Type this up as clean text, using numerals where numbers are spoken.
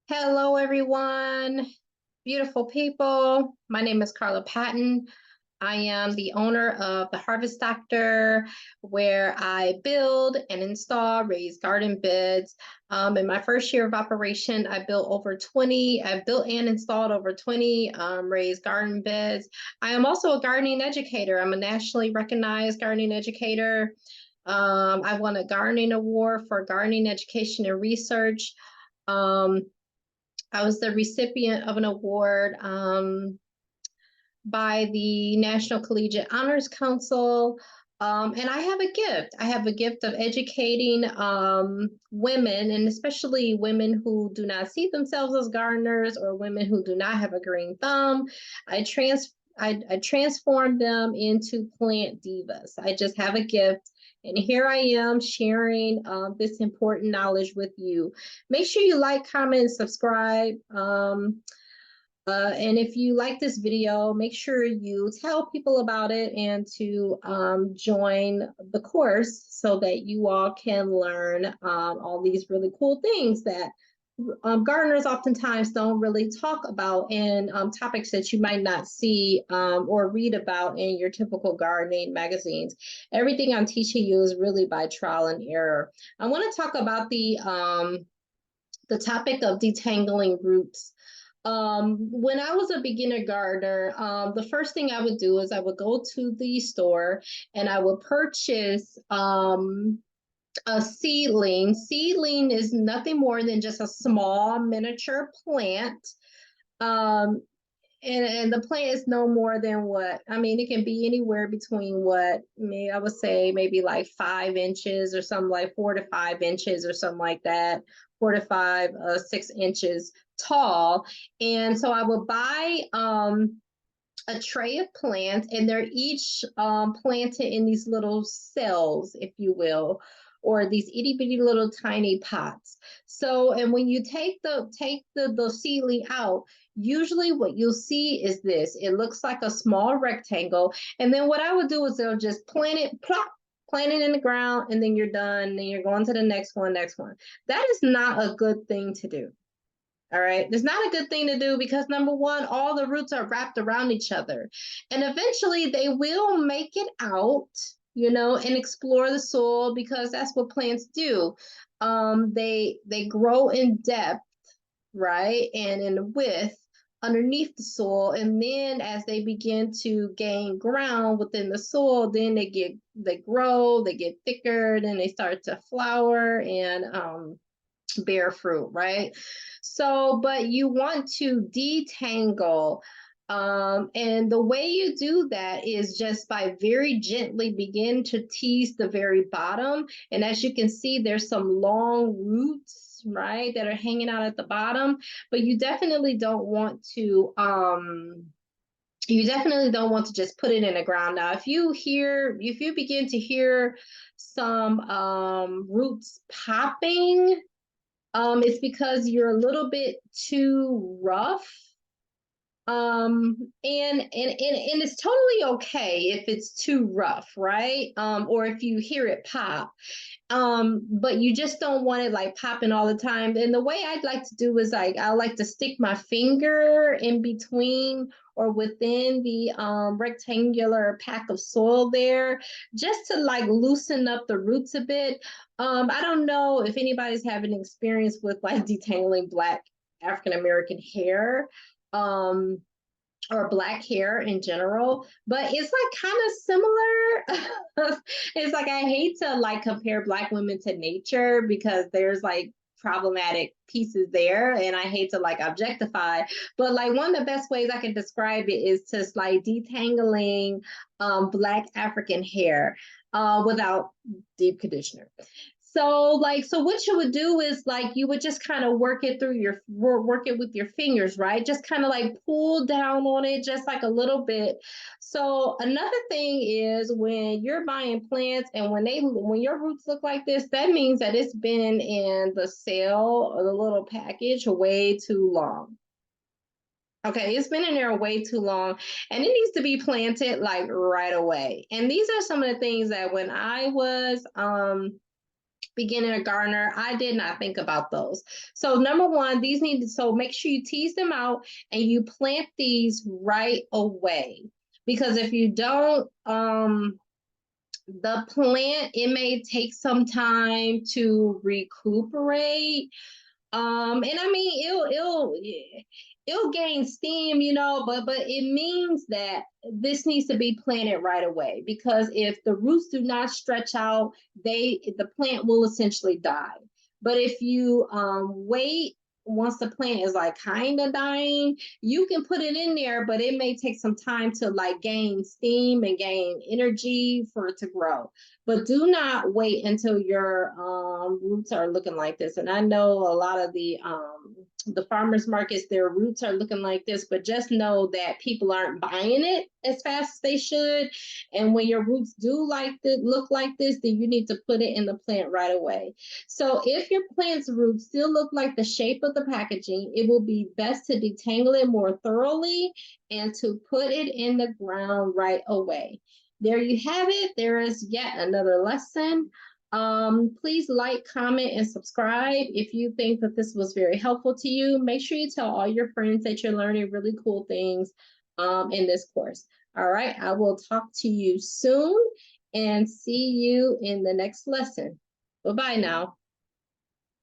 Hello, everyone. Beautiful people. My name is Carla Patton. I am the owner of the Harvest Doctor, where I build and install raised garden beds. In my first year of operation, I built and installed over 20 raised garden beds. I am also a gardening educator. I'm a nationally recognized gardening educator. I won a gardening award for gardening education and research. Um, I was the recipient of an award by the National Collegiate Honors Council. And I have a gift. I have a gift of educating women, and especially women who do not see themselves as gardeners or women who do not have a green thumb. I trans I transform them into plant divas. I just have a gift. And here I am sharing this important knowledge with you. Make sure you like, comment, subscribe. And if you like this video, make sure you tell people about it and to join the course so that you all can learn all these really cool things that gardeners oftentimes don't really talk about, and topics that you might not see or read about in your typical gardening magazines. Everything I'm teaching you is really by trial and error. I want to talk about the topic of detangling roots. When I was a beginner gardener, the first thing I would do is I would go to the store and I would purchase a seedling. Seedling is nothing more than just a small miniature plant. Um, and the plant is no more than what, I mean, it can be anywhere between what, maybe I would say maybe like 5 inches or something, like 4 to 5 inches or something like that, 4 to 5, 6 inches tall. And so I would buy a tray of plants, and they're each planted in these little cells, if you will, or these itty bitty little tiny pots. So, and when you take the seedling out, usually what you'll see is this. It looks like a small rectangle, and then what I would do is they'll just plant it, plop, plant it in the ground, and then you're done. Then you're going to the next one, next one. That is not a good thing to do. All right. It's not a good thing to do because number one, all the roots are wrapped around each other. And eventually they will make it out, and explore the soil because that's what plants do. They grow in depth, right? And in width underneath the soil. And then as they begin to gain ground within the soil, then they grow, they get thicker, then they start to flower and bear fruit, right? So, but you want to detangle. And the way you do that is just by very gently begin to tease the very bottom. And as you can see, there's some long roots, right, that are hanging out at the bottom. But you definitely don't want to just put it in the ground. Now, if you begin to hear some roots popping, it's because you're a little bit too rough. And it's totally okay if it's too rough, right? Or if you hear it pop. But you just don't want it like popping all the time. And the way I'd like to do is like I like to stick my finger in between or within the rectangular pack of soil there, just to like loosen up the roots a bit. I don't know if anybody's having experience with like detangling black African American hair. Um, or black hair in general, but it's like kind of similar. It's like I hate to like compare black women to nature because there's like problematic pieces there, and I hate to like objectify, but like one of the best ways I can describe it is just like detangling black African hair without deep conditioner. So what you would do is like you would just kind of work it with your fingers, right? Just kind of like pull down on it just like a little bit. So another thing is when you're buying plants and when your roots look like this, that means that it's been in the sale or the little package way too long. Okay, it's been in there way too long, and it needs to be planted like right away. And these are some of the things that when I was beginner gardener, I did not think about those. So number one, these need to, so make sure you tease them out and you plant these right away. Because if you don't, the plant, it may take some time to recuperate. And I mean, it'll gain steam, you know, but it means that this needs to be planted right away, because if the roots do not stretch out, the plant will essentially die. But if you wait, once the plant is like kind of dying, you can put it in there, but it may take some time to like gain steam and gain energy for it to grow. But do not wait until your roots are looking like this. And I know a lot of the farmers markets, their roots are looking like this, but just know that people aren't buying it as fast as they should. And when your roots do look like this, then you need to put it in the plant right away. So if your plant's roots still look like the shape of the packaging, it will be best to detangle it more thoroughly and to put it in the ground right away. There you have it. There is yet another lesson. Please like, comment, and subscribe if you think that this was very helpful to you. Make sure you tell all your friends that you're learning really cool things in this course. All right, I will talk to you soon and see you in the next lesson. Bye-bye now.